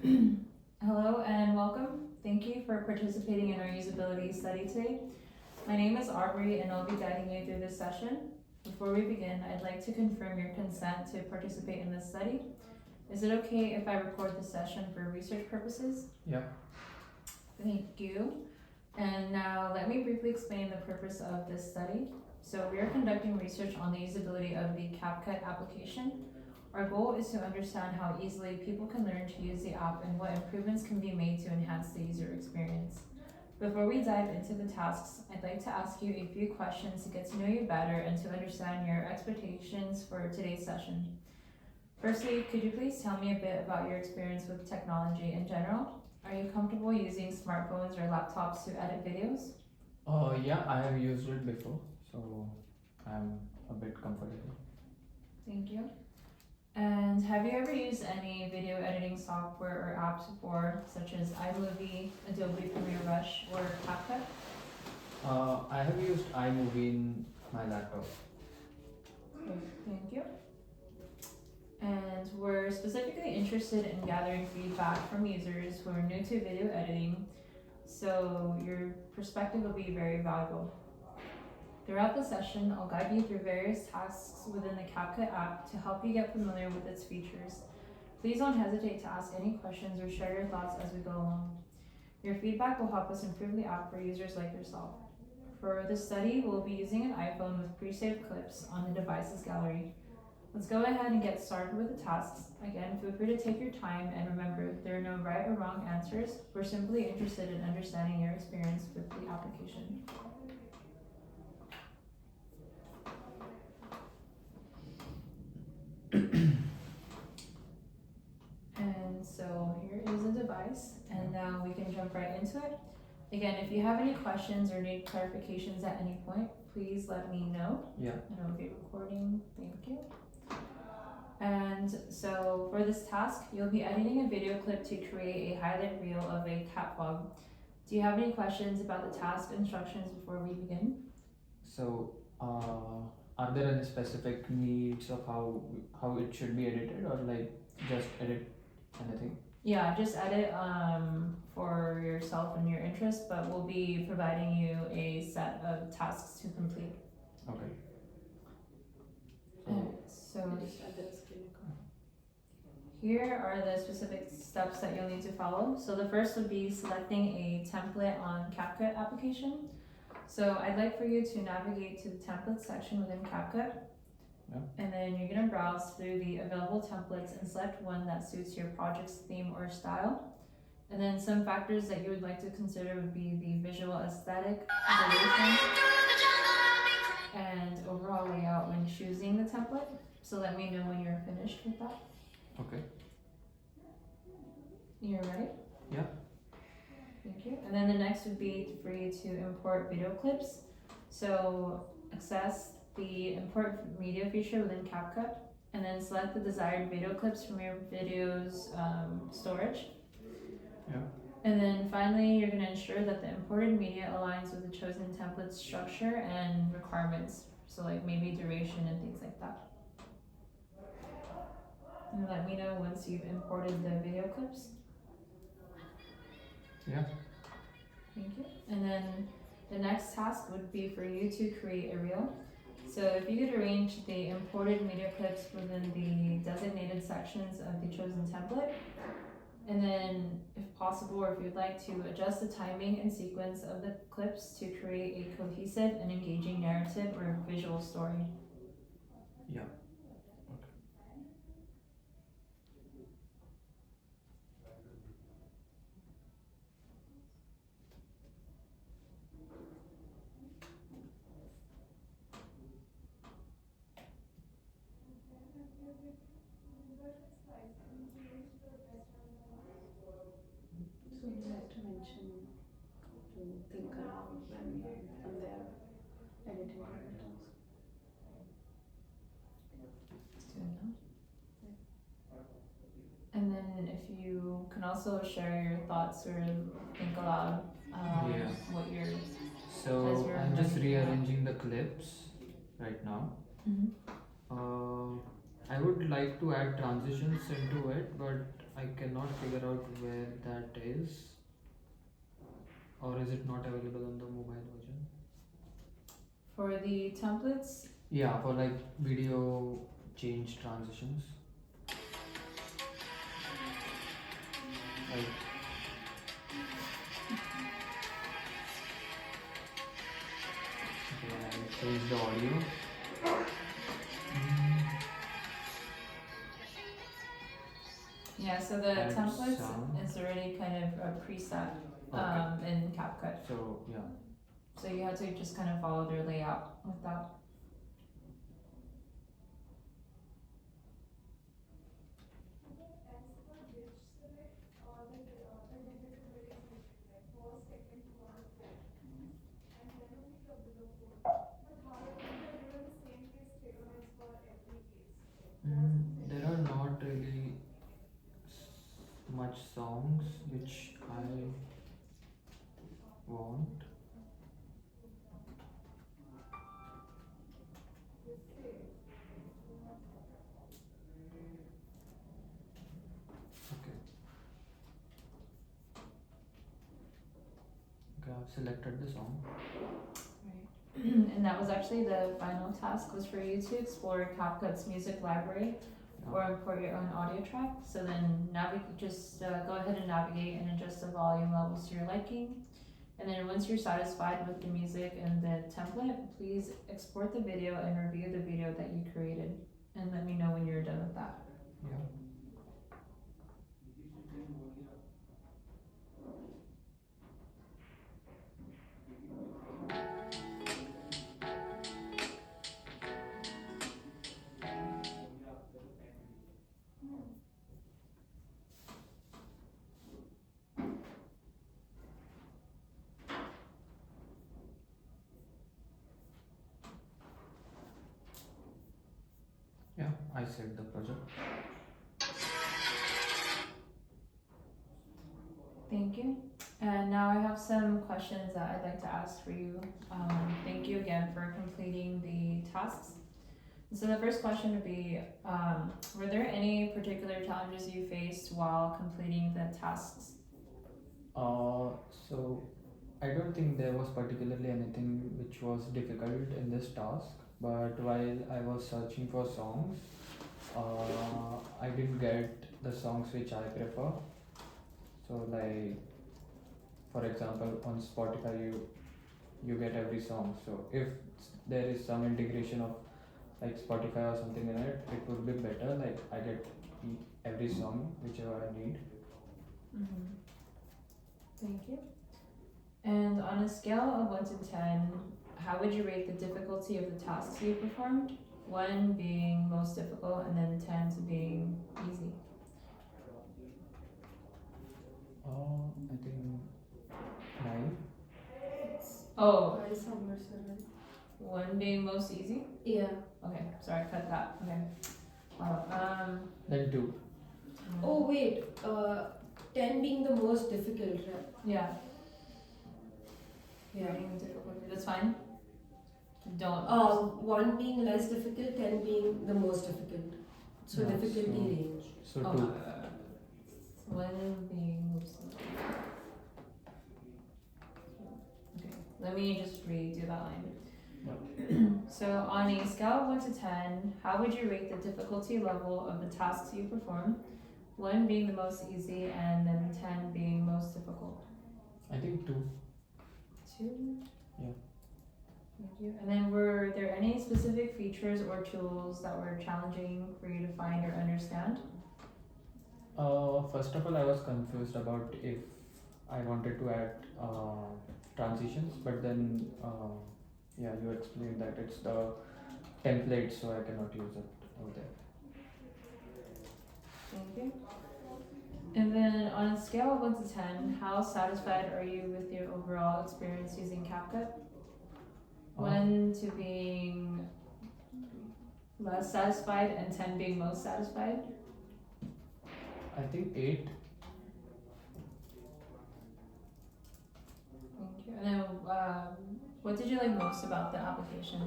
Hello and welcome. Thank you for participating in our usability study today. My name is Aubrey and I'll be guiding you through this session. Before we begin, I'd like to confirm your consent to participate in this study. Is it okay if I record the session for research purposes? Yeah. Thank you. And now let me briefly explain the purpose of this study. So we are conducting research on the usability of the CapCut application. Our goal is to understand how easily people can learn to use the app and what improvements can be made to enhance the user experience. Before we dive into the tasks, I'd like to ask you a few questions to get to know you better and to understand your expectations for today's session. Firstly, could you please tell me a bit about your experience with technology in general? Are you comfortable using smartphones or laptops to edit videos? Yeah, I have used it before, so I'm a bit comfortable. Thank you. And have you ever used any video editing software or apps before, such as iMovie, Adobe Premiere Rush, or CapCut? I have used iMovie in my laptop. Okay, thank you. And we're specifically interested in gathering feedback from users who are new to video editing, so your perspective will be very valuable. Throughout the session, I'll guide you through various tasks within the CapCut app to help you get familiar with its features. Please don't hesitate to ask any questions or share your thoughts as we go along. Your feedback will help us improve the app for users like yourself. For this study, we'll be using an iPhone with pre-saved clips on the devices gallery. Let's go ahead and get started with the tasks. Again, feel free to take your time and remember there are no right or wrong answers. We're simply interested in understanding your experience with the application. And so here is the device, and now we can jump right into it. Again, if you have any questions or need clarifications at any point, please let me know. Yeah. And I'll be recording. Thank you. And so for this task, you'll be editing a video clip to create a highlight reel of a cat vlog. Do you have any questions about the task instructions before we begin? So, are there any specific needs of how it should be edited, or like just edit anything? Yeah, just edit for yourself and your interest, but we'll be providing you a set of tasks to complete. Okay. So here are the specific steps that you'll need to follow. So the first would be selecting a template on CapCut application. So I'd like for you to navigate to the template section within CapCut. Yeah. And then you're gonna browse through the available templates and select one that suits your project's theme or style. And then some factors that you would like to consider would be the visual aesthetic, duration, and overall layout when choosing the template. So let me know when you're finished with that. Okay. You're ready? Yeah. Thank you. And then the next would be for you to import video clips. So access the import media feature within CapCut and then select the desired video clips from your video's storage. Yeah. And then finally, you're going to ensure that the imported media aligns with the chosen template structure and requirements. So like maybe duration and things like that. And let me know once you've imported the video clips. Yeah. Thank you. And then the next task would be for you to create a reel. So if you could arrange the imported media clips within the designated sections of the chosen template, and then if possible, or if you'd like to adjust the timing and sequence of the clips to create a cohesive and engaging narrative or visual story. Yeah. So you have to mention to think aloud when they're editing the videos. Doing that. And then if you can also share your thoughts or think aloud Yeah. what you're. So As you're I'm just writing it out. rearranging the clips right now. Mhm. I would like to add transitions into it, but I cannot figure out where that is. Or is it not available on the mobile version? For the templates, Yeah, for like video change transitions. Like, okay, I change the audio. yeah, so the Add templates sound. is already kind of a preset Okay. in CapCut. So yeah. So you had to just kind of follow their layout with that. There are not really much songs which I want. Okay. Okay, I've selected the song. And that was actually the final task, was for you to explore CapCut's music library or import your own audio track. So then just go ahead and navigate and adjust the volume levels to your liking. And then once you're satisfied with the music and the template, please export the video and review the video that you created. And let me know when you're done with that. Yeah. Yeah, I saved the project. Thank you. And now I have some questions that I'd like to ask for you. Thank you again for completing the tasks. So the first question would be, were there any particular challenges you faced while completing the tasks? So I don't think there was particularly anything which was difficult in this task, but while I was searching for songs, I didn't get the songs which I prefer. So like, for example, on Spotify you get every song. So if there is some integration of like Spotify or something in it, it would be better. Like I get every song whichever I need. Mm-hmm. Thank you. And on a scale of 1 to 10, how would you rate the difficulty of the tasks you performed? 1 being most difficult, and then 10 to being easy. I think 9. Oh, I somewhere said 1 being most easy? yeah. Okay, sorry, cut that. Okay. Then 2. Oh wait, 10 being the most difficult, right? Yeah. Yeah. Rating difficulty. That's fine. Don't. 1 being less difficult, 10 being the most difficult. So Yeah, difficulty so- range. So Oh, 2. 1 being most difficult. Okay, let me just redo that line. So on a scale of 1 to 10, how would you rate the difficulty level of the tasks you perform? 1 being the most easy and then 10 being most difficult. I think 2. 2? Yeah. Thank you. And then were there any specific features or tools that were challenging for you to find or understand? First of all, I was confused about if I wanted to add transitions, but then yeah, you explained that it's the template, so I cannot use it over there. Thank you. And then on a scale of 1 to 10, how satisfied are you with your overall experience using CapCut? 1 to being less satisfied and 10 being most satisfied? I think 8. Thank you. And then what did you like most about the application?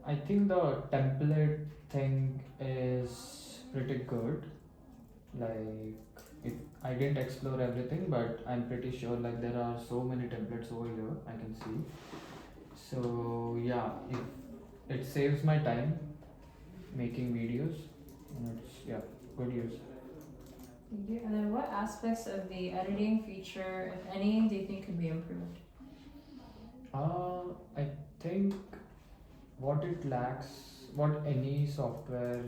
I think the template thing is pretty good. Like, if I didn't explore everything, but I'm pretty sure like there are so many templates over here I can see. So yeah, if it saves my time making videos, and it's yeah, good use. Thank you. And then what aspects of the editing feature, if any, do you think could be improved? I think what it lacks, what any software,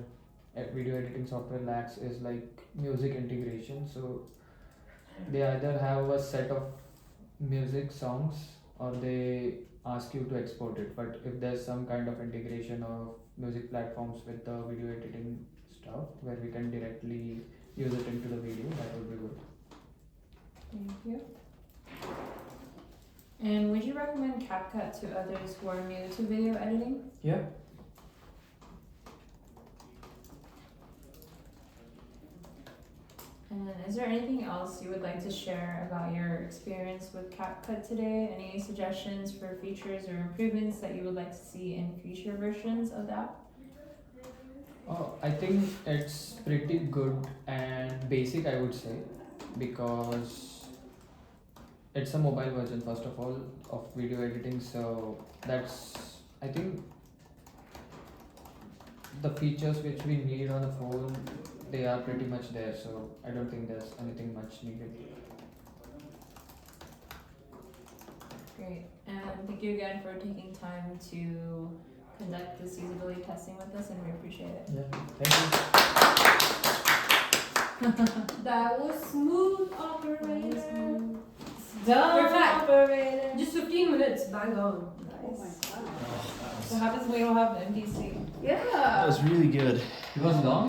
video editing software lacks is like music integration. So they either have a set of music songs or they ask you to export it. But if there's some kind of integration of music platforms with the video editing stuff where we can directly use it into the video, that would be good. Thank you. And would you recommend CapCut to others who are new to video editing? Yeah. And is there anything else you would like to share about your experience with CapCut today? Any suggestions for features or improvements that you would like to see in future versions of the app? Oh, I think it's pretty good and basic, I would say, because it's a mobile version first of all of video editing. So that's, I think, the features which we need on the phone, they are pretty much there. So I don't think there's anything much needed. Great. And thank you again for taking time to conduct this usability testing with us, and we appreciate it. Yeah, thank That was smooth, operator. It's done. Perfect. Operator. Just 15 minutes, bang on. Oh my Nice. god. What happens when we don't have the MDC? Yeah. That was really good. you. It was long.